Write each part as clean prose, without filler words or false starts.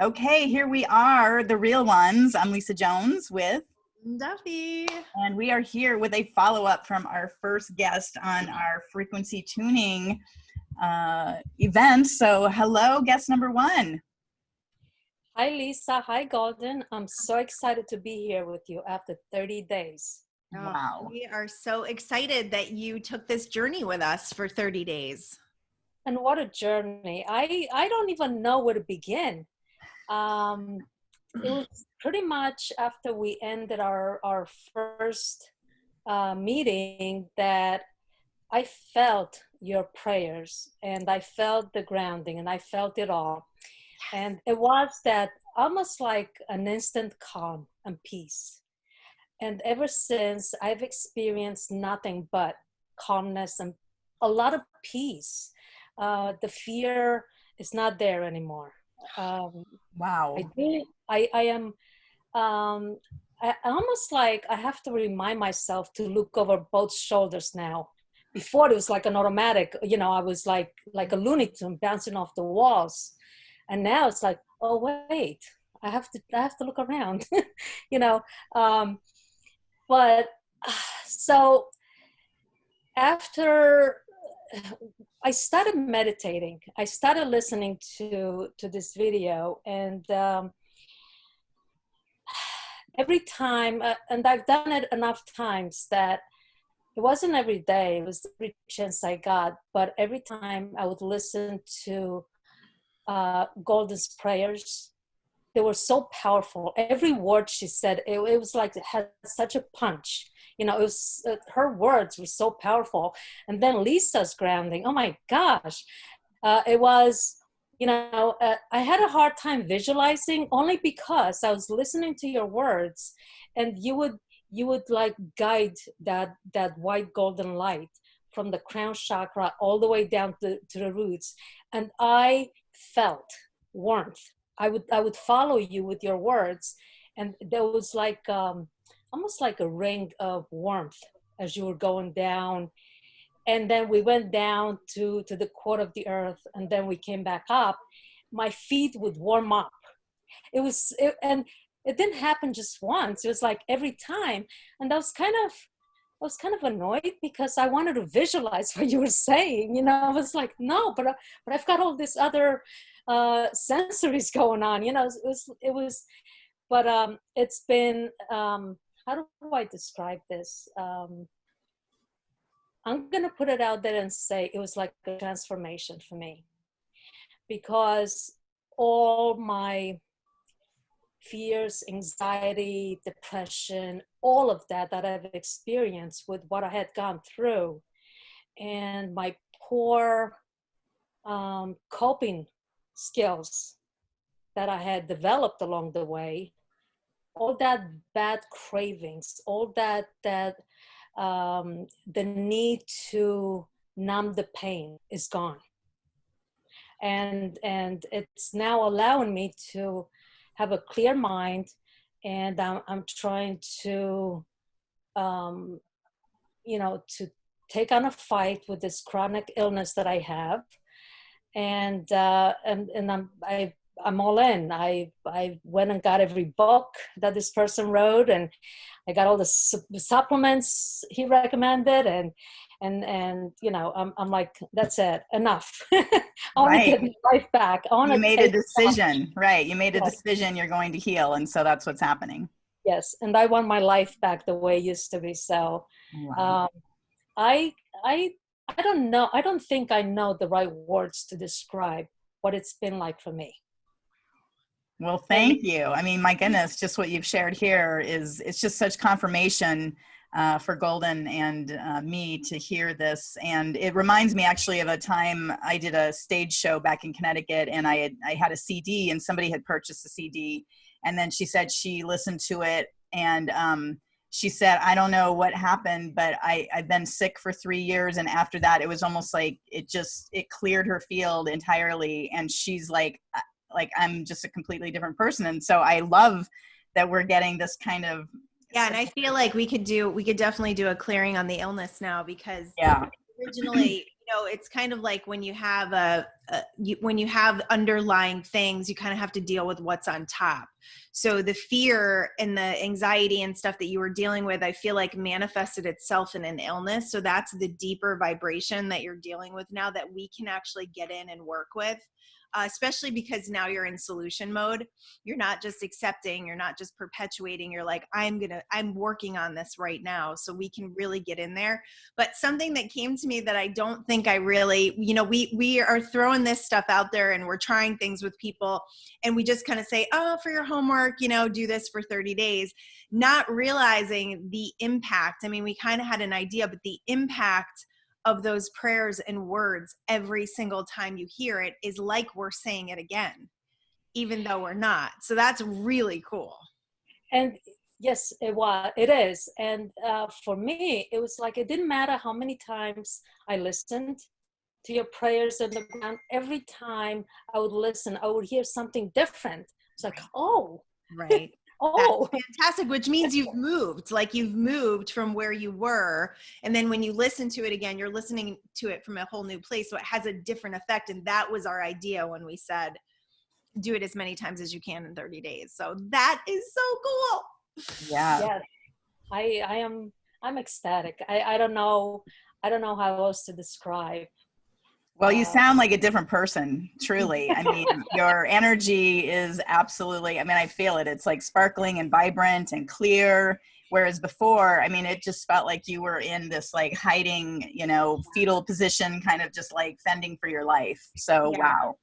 Okay, here we are, the real ones. I'm Lisa Jones with Duffy. And we are here with a follow-up from our first guest on our frequency tuning event. So hello, guest number one. Hi, Lisa. Hi, Goldyn. I'm so excited to be here with you after 30 days. Wow. We are so excited that you took this journey with us for 30 days. And what a journey. I don't even know where to begin. It was pretty much after we ended our first meeting that I felt your prayers and I felt the grounding and I felt it all. And it was that almost like an instant calm and peace. And ever since, I've experienced nothing but calmness and a lot of peace. The fear is not there anymore. Wow. I am I almost like I have to remind myself to look over both shoulders now. Before it was like an automatic, I was like a Looney Tune bouncing off the walls. And now it's like, oh wait, I have to look around, but so after I started meditating, I started listening to this video, and every time, and I've done it enough times that it wasn't every day, it was every chance I got, but every time I would listen to Goldyn's prayers. They were so powerful. Every word she said, it was like it had such a punch. It was her words were so powerful. And then Lisa's grounding. Oh my gosh, it was. I had a hard time visualizing only because I was listening to your words, and you would like guide that white golden light from the crown chakra all the way down to the roots, and I felt warmth. I would follow you with your words, and there was like almost like a ring of warmth as you were going down. And then we went down to the core of the earth, and then we came back up. My feet would warm up. And it didn't happen just once. It was like every time, and I was kind of annoyed because I wanted to visualize what you were saying. I was like, no, but I've got all this other sensories going on. But it's been, how do I describe this? I'm gonna put it out there and say it was like a transformation for me, because all my fears, anxiety, depression, all of that I've experienced with what I had gone through, and my poor coping skills that I had developed along the way, all that bad cravings, all that the need to numb the pain is gone, and it's now allowing me to have a clear mind, and I'm trying to to take on a fight with this chronic illness that I have, and I'm all in. I went and got every book that this person wrote, and I got all the supplements he recommended, and I'm like, that's it, enough. I want to get my life back. You made a decision, right? You made a decision. You're going to heal, and so that's what's happening. Yes, and I want my life back the way it used to be. So, wow. I don't know. I don't think I know the right words to describe what it's been like for me. Well, thank you. I mean, my goodness, just what you've shared here it's just such confirmation for Goldyn and me to hear this. And it reminds me actually of a time I did a stage show back in Connecticut, and I had a CD, and somebody had purchased a CD. And then she said she listened to it, and she said, I don't know what happened, but I've been sick for 3 years. And after that, it was almost like it cleared her field entirely. And she's like I'm just a completely different person. And so I love that we're getting this kind of. Yeah. And I feel like we could definitely do a clearing on the illness now, because yeah. originally, It's kind of like when you have when you have underlying things, you kind of have to deal with what's on top. So the fear and the anxiety and stuff that you were dealing with, I feel like manifested itself in an illness. So that's the deeper vibration that you're dealing with now that we can actually get in and work with. Especially because now you're in solution mode. You're not just accepting, you're not just perpetuating. You're like, I'm working on this right now. So we can really get in there. But something that came to me that I don't think I really, we are throwing this stuff out there and we're trying things with people and we just kind of say, oh, for your homework, do this for 30 days, not realizing the impact. I mean, we kind of had an idea, but the impact of those prayers and words every single time you hear it is like we're saying it again, even though we're not. So that's really cool. And yes, it is. And for me, it was like, it didn't matter how many times I listened to your prayers on the ground. Every time I would listen, I would hear something different. It's like, oh, right. Oh, that's fantastic, which means you've moved from where you were. And then when you listen to it again, you're listening to it from a whole new place. So it has a different effect. And that was our idea when we said, do it as many times as you can in 30 days. So that is so cool. Yeah. I'm ecstatic. I don't know how else to describe. Well, you sound like a different person, truly. I mean, your energy is absolutely, I feel it. It's like sparkling and vibrant and clear. Whereas before, it just felt like you were in this like hiding, fetal position, kind of just like fending for your life. So, yeah. Wow.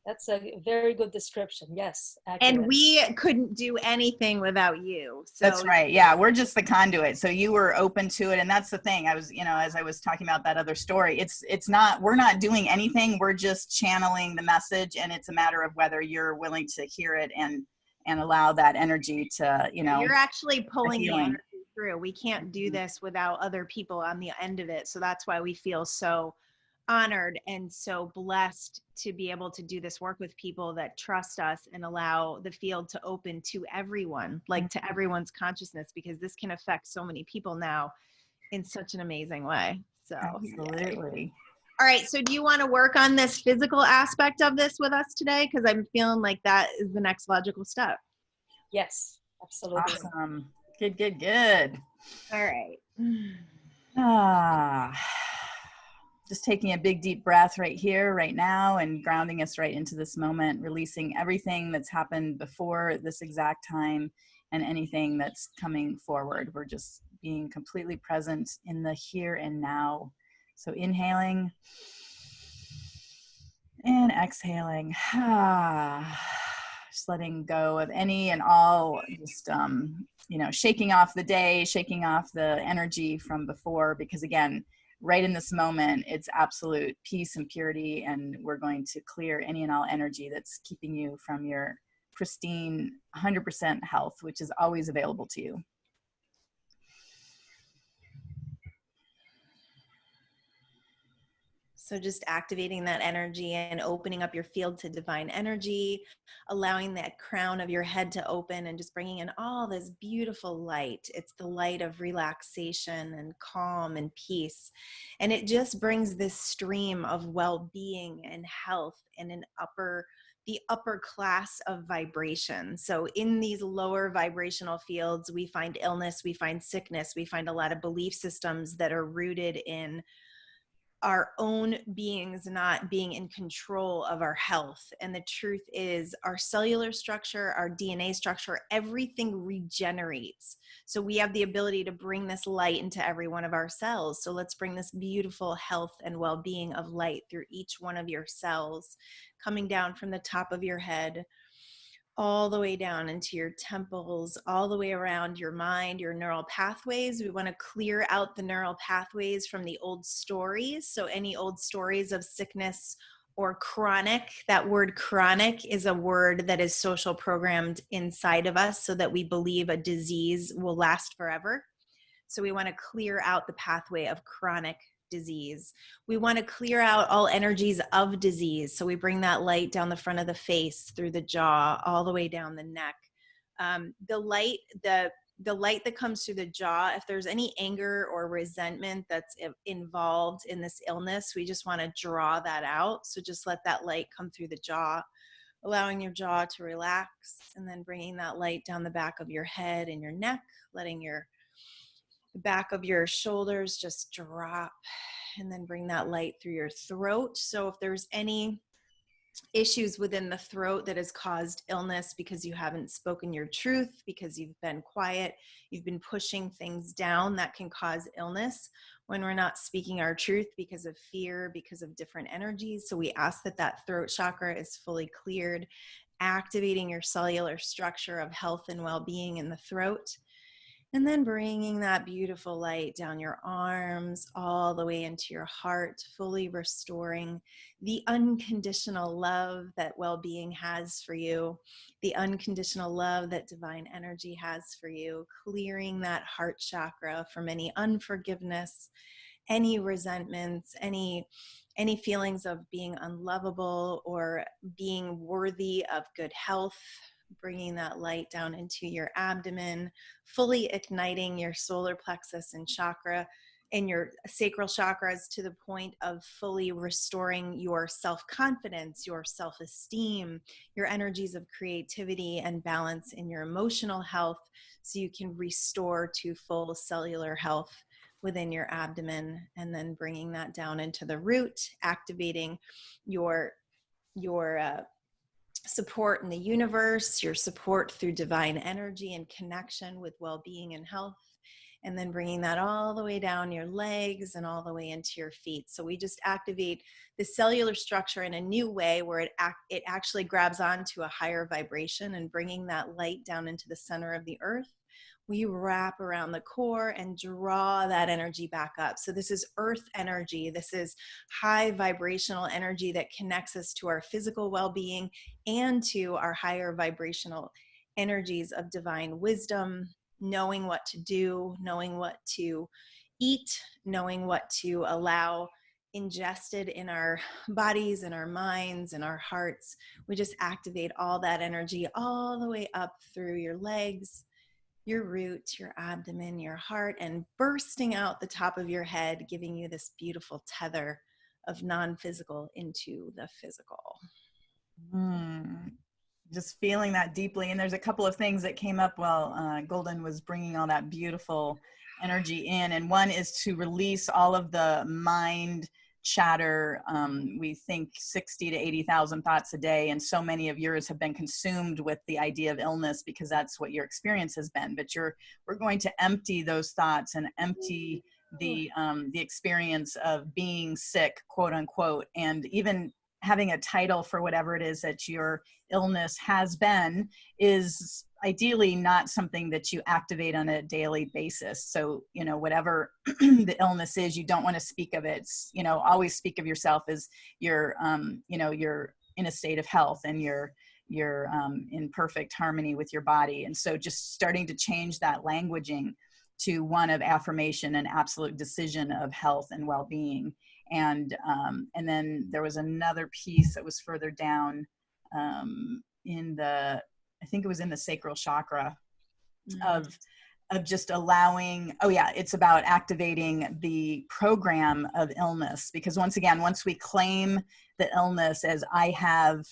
That's a very good description. Yes. Accurate. And we couldn't do anything without you. So that's right. Yeah. We're just the conduit. So you were open to it. And that's the thing. I was, as I was talking about that other story, we're not doing anything. We're just channeling the message. And it's a matter of whether you're willing to hear it and allow that energy to, you're actually pulling the healing. energy through. We can't do this without other people on the end of it. So that's why we feel so honored and so blessed to be able to do this work with people that trust us and allow the field to open to everyone, like to everyone's consciousness, because this can affect so many people now in such an amazing way. So absolutely. Yay. All right. So do you want to work on this physical aspect of this with us today? Because I'm feeling like that is the next logical step. Yes, absolutely. Awesome. Good. All right. Just taking a big deep breath right here, right now, and grounding us right into this moment, releasing everything that's happened before this exact time and anything that's coming forward. We're just being completely present in the here and now. So inhaling and exhaling. Just letting go of any and all, just, shaking off the day, shaking off the energy from before, because again, right in this moment, it's absolute peace and purity, and we're going to clear any and all energy that's keeping you from your pristine 100% health, which is always available to you. So just activating that energy and opening up your field to divine energy, allowing that crown of your head to open and just bringing in all this beautiful light. It's the light of relaxation and calm and peace. And it just brings this stream of well-being and health and the upper class of vibration. So in these lower vibrational fields, we find illness, we find sickness, we find a lot of belief systems that are rooted in our own beings not being in control of our health. And the truth is our cellular structure, our DNA structure, everything regenerates. So we have the ability to bring this light into every one of our cells. So let's bring this beautiful health and well-being of light through each one of your cells, coming down from the top of your head, all the way down into your temples, all the way around your mind, your neural pathways. We want to clear out the neural pathways from the old stories. So any old stories of sickness or chronic, that word chronic is a word that is social programmed inside of us so that we believe a disease will last forever. So we want to clear out the pathway of chronic disease. We want to clear out all energies of disease. So we bring that light down the front of the face, through the jaw, all the way down the neck. The light, the the light that comes through the jaw, if there's any anger or resentment that's involved in this illness, we just want to draw that out. So just let that light come through the jaw, allowing your jaw to relax, and then bringing that light down the back of your head and your neck, letting the back of your shoulders just drop, and then bring that light through your throat. So if there's any issues within the throat that has caused illness because you haven't spoken your truth, because you've been quiet, you've been pushing things down, that can cause illness when we're not speaking our truth because of fear, because of different energies. So we ask that that throat chakra is fully cleared, activating your cellular structure of health and well-being in the throat. And then bringing that beautiful light down your arms, all the way into your heart, fully restoring the unconditional love that well-being has for you, the unconditional love that divine energy has for you, clearing that heart chakra from any unforgiveness, any resentments, any feelings of being unlovable or being worthy of good health. Bringing that light down into your abdomen, fully igniting your solar plexus and chakra and your sacral chakras to the point of fully restoring your self-confidence, your self-esteem, your energies of creativity and balance in your emotional health, so you can restore to full cellular health within your abdomen. And then bringing that down into the root, activating your support in the universe, your support through divine energy and connection with well-being and health, and then bringing that all the way down your legs and all the way into your feet. So we just activate the cellular structure in a new way where it actually grabs onto a higher vibration, and bringing that light down into the center of the earth. We wrap around the core and draw that energy back up. So this is earth energy. This is high vibrational energy that connects us to our physical well-being and to our higher vibrational energies of divine wisdom, knowing what to do, knowing what to eat, knowing what to allow ingested in our bodies and our minds and our hearts. We just activate all that energy all the way up through your legs, your root, your abdomen, your heart, and bursting out the top of your head, giving you this beautiful tether of non-physical into the physical. Just feeling that deeply. And there's a couple of things that came up while Goldyn was bringing all that beautiful energy in. And one is to release all of the mind chatter. We think 60 to 80,000 thoughts a day, and so many of yours have been consumed with the idea of illness because that's what your experience has been. But we're going to empty those thoughts and empty the experience of being sick, quote unquote, and even having a title for whatever it is that your illness has been is ideally not something that you activate on a daily basis. So, whatever the illness is, you don't want to speak of it. Always speak of yourself as you're in a state of health and you're in perfect harmony with your body. And so just starting to change that languaging to one of affirmation and absolute decision of health and well-being. And then there was another piece that was further down I think it was in the sacral chakra of just allowing, it's about activating the program of illness. Because once again, once we claim the illness as I have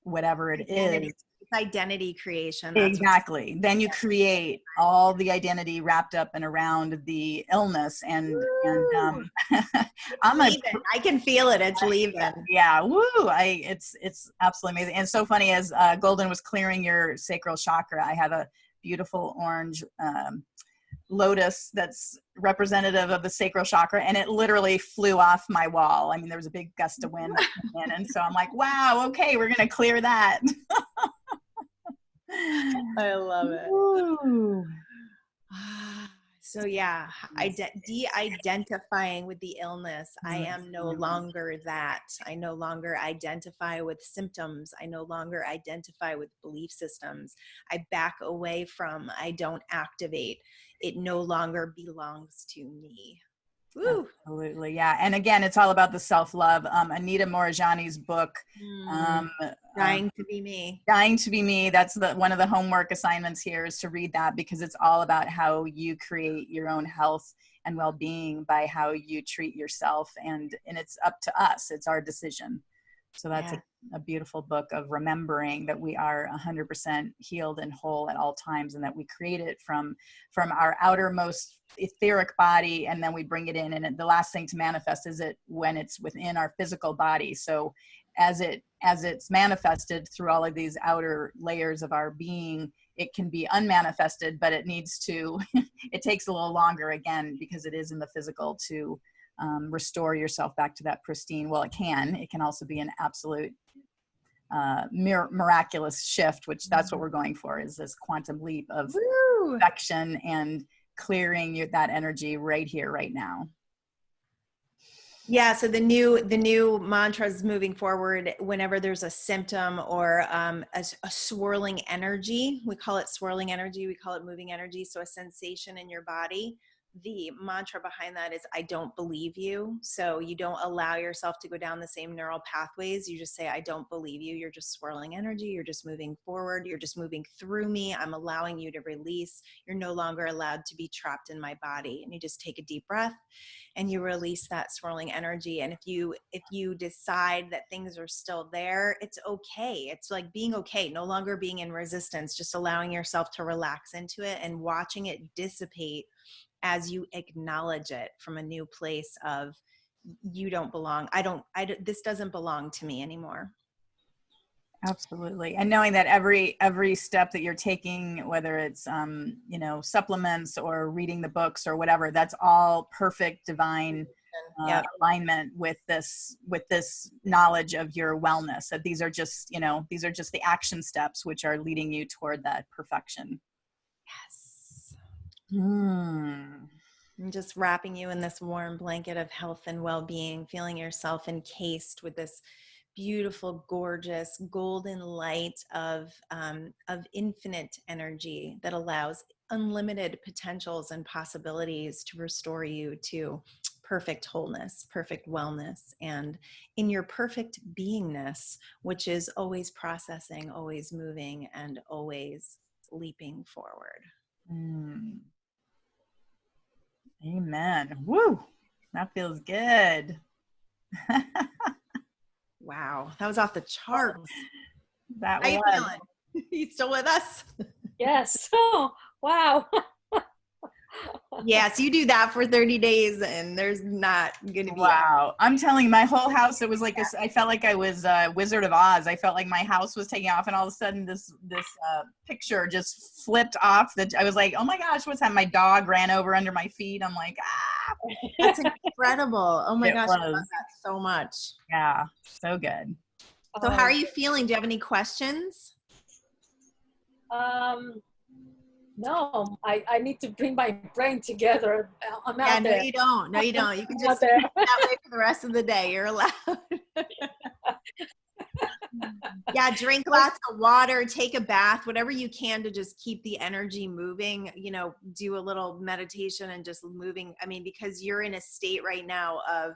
whatever it is, identity creation. Exactly. Then you create all the identity wrapped up and around the illness. And I can feel it. It's leaving. Yeah. Woo. It's absolutely amazing. And so funny, as Goldyn was clearing your sacral chakra, I have a beautiful orange lotus that's representative of the sacral chakra, and it literally flew off my wall. I mean, there was a big gust of wind that came in, and so I'm like, wow, okay, we're going to clear that. I love it. Ooh. So yeah, de-identifying with the illness. I am no longer that. I no longer identify with symptoms. I no longer identify with belief systems. I back away from, I don't activate. It no longer belongs to me. Woo. Absolutely. Yeah. And again, it's all about the self-love. Anita Morijani's book, Dying to be me. Dying to be Me. That's one of the homework assignments here is to read that, because it's all about how you create your own health and well-being by how you treat yourself. And it's up to us. It's our decision. So that's a beautiful book of remembering that we are 100% healed and whole at all times, and that we create it from our outermost etheric body, and then we bring it in. And the last thing to manifest is it when it's within our physical body. So as it's manifested through all of these outer layers of our being, it can be unmanifested, but it needs to, it takes a little longer, again, because it is in the physical to restore yourself back to that pristine. Well, it can also be an absolute miraculous shift, which that's what we're going for, is this quantum leap of perfection and clearing that energy right here, right now. Yeah. So the new mantras moving forward, whenever there's a symptom or a swirling energy, we call it swirling energy. We call it moving energy. So a sensation in your body. The mantra behind that is, I don't believe you. So you don't allow yourself to go down the same neural pathways. You just say, I don't believe you. You're just swirling energy. You're just moving forward. You're just moving through me. I'm allowing you to release. You're no longer allowed to be trapped in my body. And you just take a deep breath and you release that swirling energy. And if you decide that things are still there, it's okay. It's like being okay, no longer being in resistance, just allowing yourself to relax into it and watching it dissipate as you acknowledge it from a new place of, you don't belong. This doesn't belong to me anymore. Absolutely. And knowing that every step that you're taking, whether it's, supplements or reading the books or whatever, that's all perfect divine alignment with this knowledge of your wellness, that these are just the action steps which are leading you toward that perfection. Yes. Mm. And just wrapping you in this warm blanket of health and well-being, feeling yourself encased with this beautiful, gorgeous, golden light of infinite energy that allows unlimited potentials and possibilities to restore you to perfect wholeness, perfect wellness, and in your perfect beingness, which is always processing, always moving, and always leaping forward. Mm. Amen. Woo! That feels good. Wow, that was off the charts. That How you was. feeling? You still with us? Yes. Oh, wow. Yes, you do that for 30 days and there's not going to be. Wow. I'm telling you, my whole house, it was like I felt like I was Wizard of Oz. I felt like my house was taking off, and all of a sudden this picture just flipped off. I was like, oh my gosh, what's that? My dog ran over under my feet. I'm like, ah. That's incredible. Oh my gosh, I love was. that so much. Yeah, so good. So how are you feeling? Do you have any questions? No, I need to bring my brain together. I'm out there. No, you don't. No, you don't. You can just sit that way for the rest of the day. You're allowed. Yeah, drink lots of water, take a bath, whatever you can to just keep the energy moving, do a little meditation and just moving. I mean, because you're in a state right now of,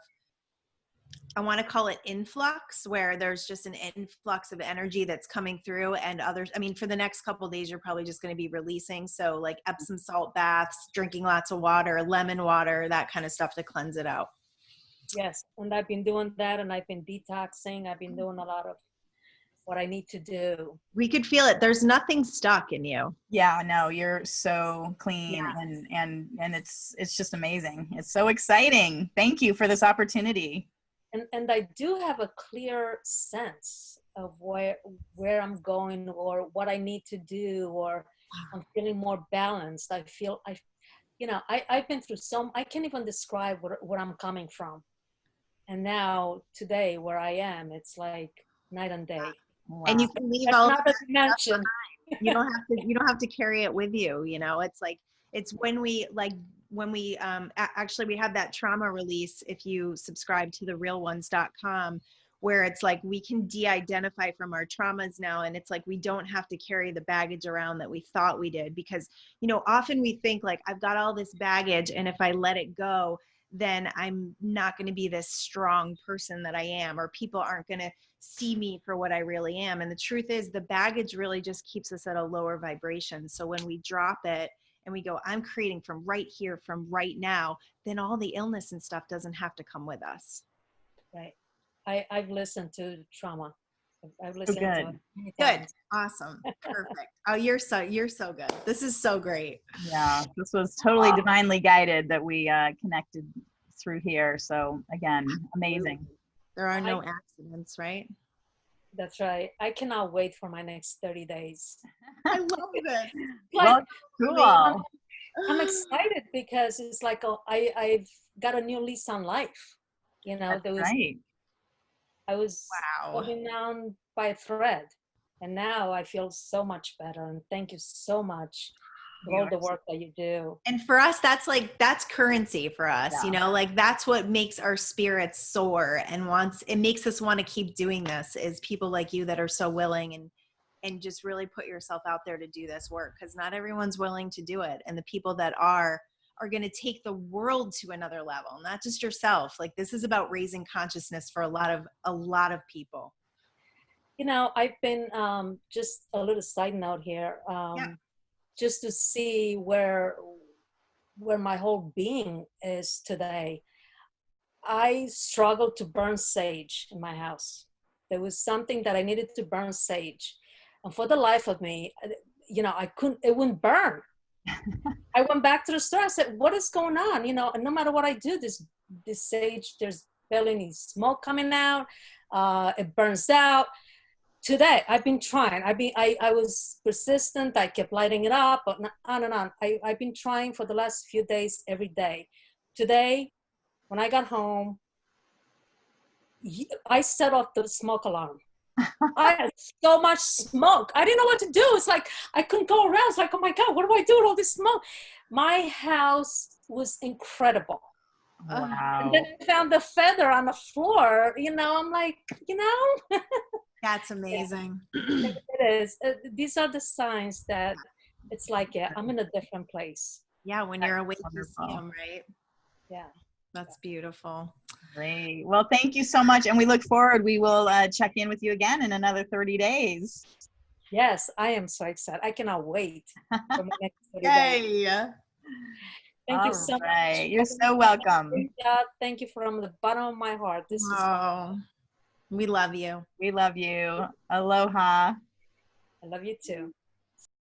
I want to call it influx, where there's just an influx of energy that's coming through, and others. I mean, for the next couple of days, you're probably just going to be releasing. So like Epsom salt baths, drinking lots of water, lemon water, that kind of stuff to cleanse it out. Yes. And I've been doing that, and I've been detoxing. I've been doing a lot of what I need to do. We could feel it. There's nothing stuck in you. Yeah, no, you're so clean. Yeah. and it's just amazing. It's so exciting. Thank you for this opportunity. And I do have a clear sense of where I'm going or what I need to do, or I'm feeling more balanced. I've been through I can't even describe where I'm coming from. And now today where I am, it's like night and day. Wow. And you can leave all another dimension. You don't have to carry it with you. It's like, it's when we actually we have that trauma release, if you subscribe to therealones.com, where it's like we can de-identify from our traumas now, and it's like we don't have to carry the baggage around that we thought we did, because often we think like, I've got all this baggage, and if I let it go, then I'm not going to be this strong person that I am, or people aren't going to see me for what I really am. And the truth is, the baggage really just keeps us at a lower vibration. So when we drop it and we go, I'm creating from right here, from right now, then all the illness and stuff doesn't have to come with us. Right. I've listened to trauma. I've So listened to it good. many Good. times. Awesome. Perfect. Oh, you're so good. This is so great. Yeah, this was totally divinely guided that we connected through here. So again, amazing. There are no accidents, right? That's right. I cannot wait for my next 30 days. I love this. Well, cool. I'm excited because it's like I've got a new lease on life. You know, That's right. I was Wow. holding on by a thread, and now I feel so much better. And thank you so much for all the work that you do. And for us, that's currency for us, Yeah. you know, like that's what makes our spirits soar and it makes us want to keep doing this, is people like you that are so willing and just really put yourself out there to do this work, because not everyone's willing to do it. And the people that are going to take the world to another level, not just yourself. Like, this is about raising consciousness for a lot of people. You know, I've been just a little side note here, just to see where my whole being is today. I struggled to burn sage in my house. There was something that I needed to burn sage, and for the life of me, you know, it wouldn't burn. I went back to the store. I said, what is going on? You know, and no matter what I do, this sage, there's barely any smoke coming out. It burns out. Today, I've been trying. I was persistent. I kept lighting it up, but on and on. I've been trying for the last few days, every day. Today, when I got home, I set off the smoke alarm. I had so much smoke. I didn't know what to do. It's like I couldn't go around. It's like, oh my God, what do I do with all this smoke? My house was incredible. Wow. And then I found the feather on the floor. You know, I'm like, you know. That's amazing. Yeah, it is. These are the signs that it's like, yeah, I'm in a different place. Yeah, when you're awake, you see them, right? Yeah. That's beautiful. Great. Well, thank you so much. And we look forward. We will check in with you again in another 30 days. Yes, I am so excited. I cannot wait for my next 30 days. Yay. Thank you so much. You're so welcome. Thank you from the bottom of my heart. This is we love you. We love you. Aloha. I love you too.